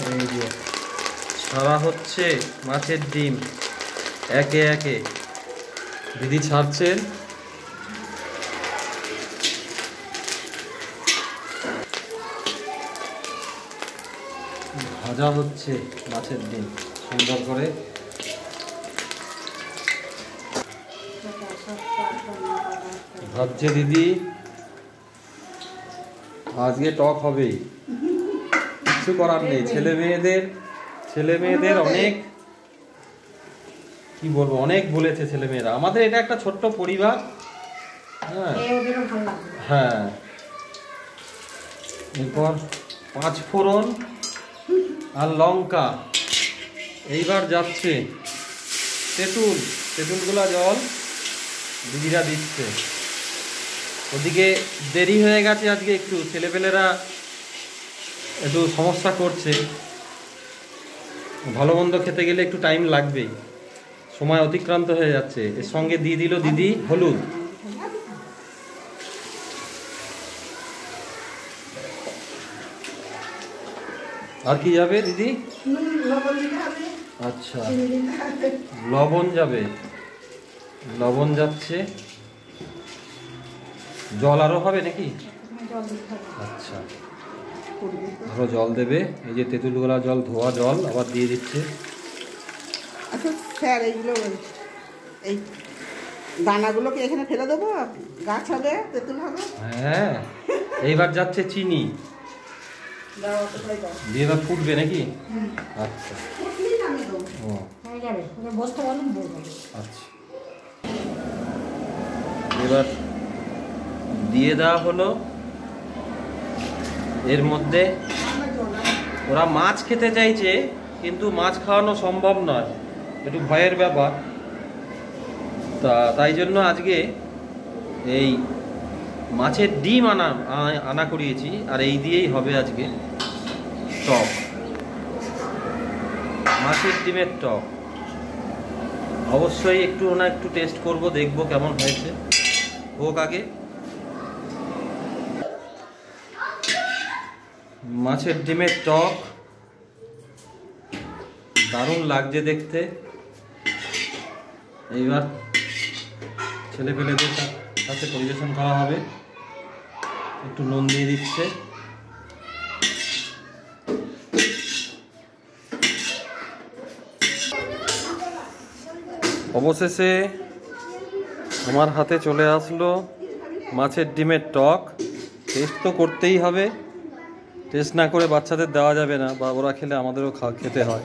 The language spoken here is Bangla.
এই যে ছাড়া হচ্ছে মাছের ডিম একে একে। দিদি ছাড়ছেন। ভাজা হচ্ছে মাছের ডিম সুন্দর করে। ভাবছে দিদি আজকে টক হবেই, কিছু করার নেই। ছেলে মেয়েদের অনেক কি বলবো, অনেক বলেছে ছেলে মেয়েরা। আমাদের এটা একটা ছোট্ট পরিবার। হ্যাঁ, এরপর 5 ফোড়ন আর লঙ্কা। এইবার যাচ্ছে তেঁতুলগুলা জল দিদিরা দিচ্ছে। ওদিকে দেরি হয়ে গেছে আজকে, একটু ছেলেপেলেরা একটু সমস্যা করছে। ভালো মন্দ খেতে গেলে একটু টাইম লাগবেই, সময় অতিক্রান্ত হয়ে যাচ্ছে। এর সঙ্গে দিয়ে দিল দিদি হলুদ। আর কি যাবে দিদি? আচ্ছা, লবণ যাবে, লবণ যাচ্ছে। জল আরো হবে নাকি? আচ্ছা, আরো জল দেবে। এই যে তেঁতুলগুলা জল, ধোয়া জল আবার দিয়ে দিচ্ছে। আচ্ছা স্যার, এইগুলো এই দানাগুলোকে এখানে ফেলে দেবো, গাছ হবে, তেঁতুল হবে। হ্যাঁ, এইবার যাচ্ছে চিনি দিয়ে এবার ফুটবে নাকি? আচ্ছা, ও আচ্ছা, এবার দিয়ে দেওয়া হলো। এর মধ্যে ওরা মাছ খেতে চাইছে, কিন্তু মাছ খাওয়ানো সম্ভব নয়, একটু ভয়ের ব্যাপার। তাই জন্য আজকে এই মাছের ডিম আনা করিয়েছি, আর এই দিয়েই হবে আজকে টক, মাছের ডিমের টক। অবশ্যই একটু টেস্ট করব, দেখবো কেমন হয়েছে। হোক আগে। মাছের ডিমের টক দারুণ লাগছে দেখতে। এইবার ছেলেপেলেদের সাথে পরিবেশন করা হবে। একটু নুন দিয়ে দিচ্ছে। অবশেষে আমার হাতে চলে আসলো মাছের ডিমের টক। টেস্ট তো করতেই হবে, টেস্ট না করে বাচ্চাদের দেওয়া যাবে না, বা ওরা খেলে আমাদেরও খেতে হয়।